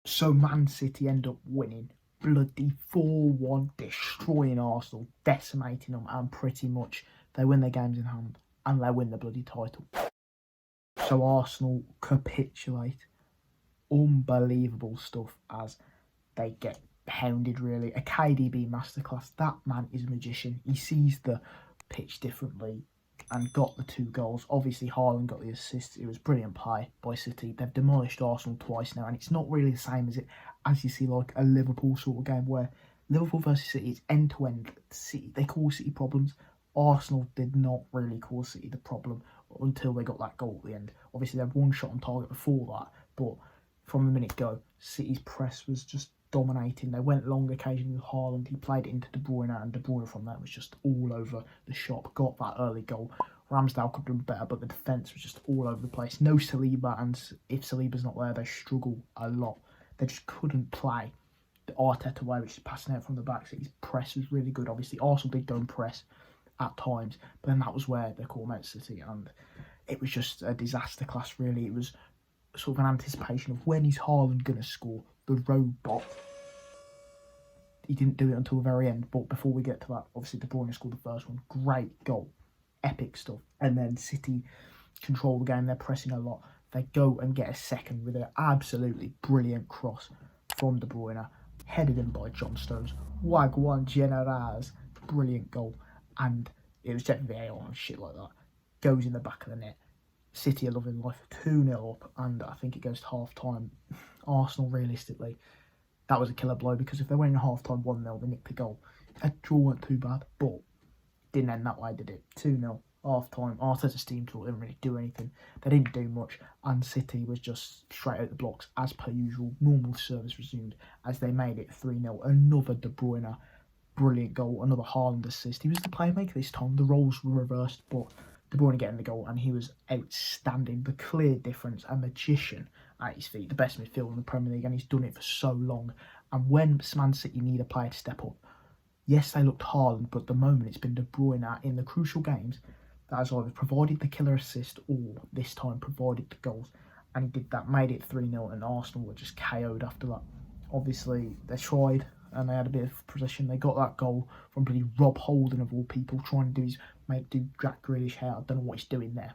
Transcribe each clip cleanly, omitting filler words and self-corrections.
So Man City end up winning bloody 4-1, destroying Arsenal, decimating them, and pretty much they win their games in hand and they win the bloody title. So Arsenal capitulate. Unbelievable stuff as they get pounded, really. A KDB masterclass. That man is a magician. He sees the pitch differently and got the 2 goals. Obviously, Haaland got the assist. It was brilliant play by City. They've demolished Arsenal twice now, and it's not really the same as you see like a Liverpool sort of game where Liverpool versus City is end to end. City, they cause City problems. Arsenal did not really cause City the problem until they got that goal at the end. Obviously, they had one shot on target before that, but from the minute go, City's press was just dominating. They went long occasionally with Haaland. He played it into De Bruyne, and De Bruyne from there was just all over the shop. Got that early goal. Ramsdale could have done better, but the defence was just all over the place. No Saliba, and if Saliba's not there, they struggle a lot. They just couldn't play the Arteta way, which is passing out from the back. City's press was really good. Obviously, Arsenal did go and press at times, but then that was where they caught Man City, and it was just a disaster class, really. It was sort of an anticipation of when is Haaland going to score, the robot. He didn't do it until the very end, but before we get to that, obviously De Bruyne scored the first one. Great goal. Epic stuff. And then City control the game. They're pressing a lot. They go and get a second with an absolutely brilliant cross from De Bruyne, headed in by John Stones. Wagwan Generaz. Brilliant goal. And it was checked VAR and shit like that. Goes in the back of the net. City are loving life, 2-0 up, and I think it goes to half time. Arsenal, realistically, that was a killer blow, because if they went in half time 1-0, they nicked the goal. A draw weren't too bad, but didn't end that way, did it? 2-0, half time. Arteta's team talk didn't really do anything. They didn't do much, and City was just straight out the blocks as per usual. Normal service resumed as they made it 3-0. Another De Bruyne brilliant goal, another Haaland assist. He was the playmaker this time. The roles were reversed, but De Bruyne getting the goal, and he was outstanding. The clear difference, a magician at his feet, the best midfielder in the Premier League, and he's done it for so long. And when Man City need a player to step up, yes, they looked Haaland, but at the moment it's been De Bruyne in the crucial games that has either provided the killer assist or this time provided the goals. And he did that, made it 3-0, and Arsenal were just KO'd after that. Obviously, they tried and they had a bit of possession. They got that goal from bloody Rob Holding, of all people, trying to do Jack Grealish hair. I don't know what he's doing there.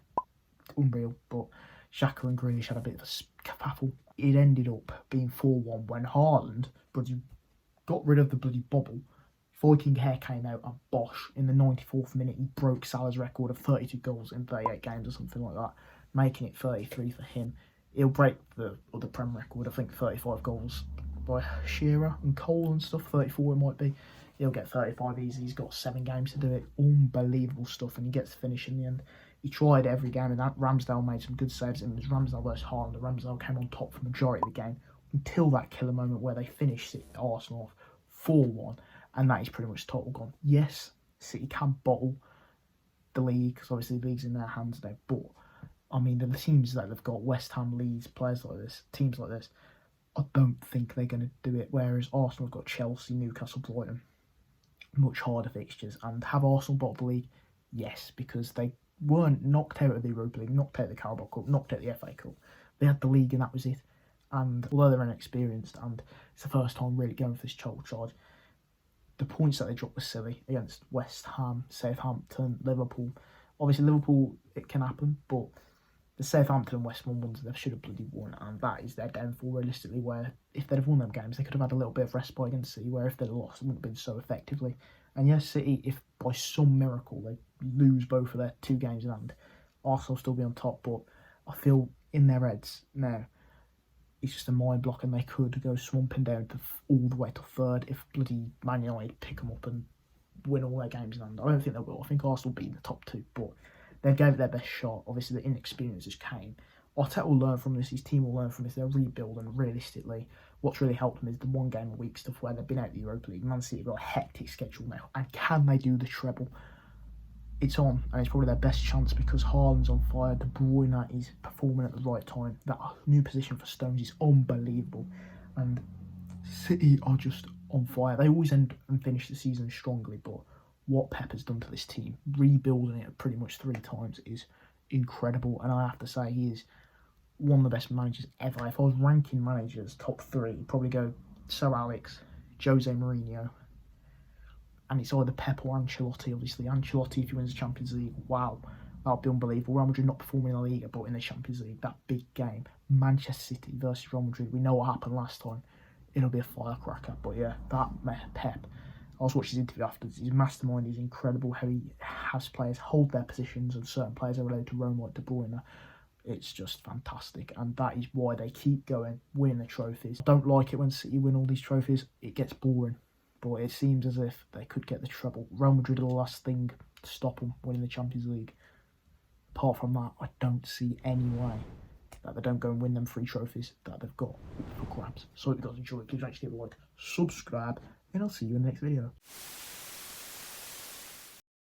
Unreal. But Xhaka and Grealish had a bit of a kerfuffle. It ended up being 4-1 when Haaland bloody got rid of the bloody bobble. Viking hair came out, and bosh, in the 94th minute he broke Salah's record of 32 goals in 38 games or something like that, making it 33 for him. He'll break the other Prem record, I think 35 goals by Shearer and Cole and stuff, 34 it might be. He'll get 35 easy. He's got 7 games to do it. Unbelievable stuff, and he gets to finish in the end. He tried every game, and that Ramsdale made some good saves. And it was Ramsdale versus Haaland. Ramsdale came on top for the majority of the game until that killer moment where they finished Arsenal off 4-1, and that is pretty much total gone. Yes, City can bottle the league, because obviously the league's in their hands now, but I mean, the teams that they've got, West Ham, Leeds, players like this, teams like this, I don't think they're going to do it. Whereas Arsenal have got Chelsea, Newcastle, Brighton, much harder fixtures. And have Arsenal bottled the league? Yes, because they weren't knocked out of the Europa League, knocked out of the Carabao Cup, knocked out of the FA Cup. They had the league and that was it. And although they're inexperienced and it's the first time really going for this title charge, the points that they dropped were silly against West Ham, Southampton, Liverpool. Obviously Liverpool, it can happen, but the Southampton and West Ham ones, they should have bloody won, and that is their downfall realistically, where if they'd have won them games, they could have had a little bit of respite against City, where if they'd lost, it wouldn't have been so effectively. And yes, City, if by some miracle they lose both of their 2 games in hand, Arsenal will still be on top, but I feel in their heads now, it's just a mind block, and they could go swamping down to all the way to 3rd if bloody Man United pick them up and win all their games in hand. I don't think they will. I think Arsenal will be in the top 2, but they gave it their best shot. Obviously, the inexperience just came. Arteta will learn from this. His team will learn from this. They'll rebuild, and realistically, what's really helped them is the 1 game a week stuff where they've been out of the Europa League. Man City have got a hectic schedule now, and can they do the treble? It's on, and it's probably their best chance because Haaland's on fire. De Bruyne is performing at the right time. That new position for Stones is unbelievable, and City are just on fire. They always end and finish the season strongly, but what Pep has done to this team, rebuilding it pretty much 3 times, is incredible. And I have to say, he is one of the best managers ever. If I was ranking managers top 3, it'd probably go Sir Alex, Jose Mourinho, and it's either Pep or Ancelotti. Obviously, Ancelotti, if he wins the Champions League, wow, that would be unbelievable. Real Madrid not performing in the Liga, but in the Champions League, that big game, Manchester City versus Real Madrid, we know what happened last time. It'll be a firecracker. But yeah, that Pep, I was watching his interview afterwards. His mastermind is incredible. How he has players hold their positions, and certain players are related to Rome like De Bruyne. It's just fantastic, and that is why they keep going, winning the trophies. I don't like it when City win all these trophies. It gets boring, but it seems as if they could get the treble. Real Madrid are the last thing to stop them winning the Champions League. Apart from that, I don't see any way that they don't go and win them 3 trophies that they've got for grabs. So if you guys enjoyed, please actually give a like, subscribe, and I'll see you in the next video.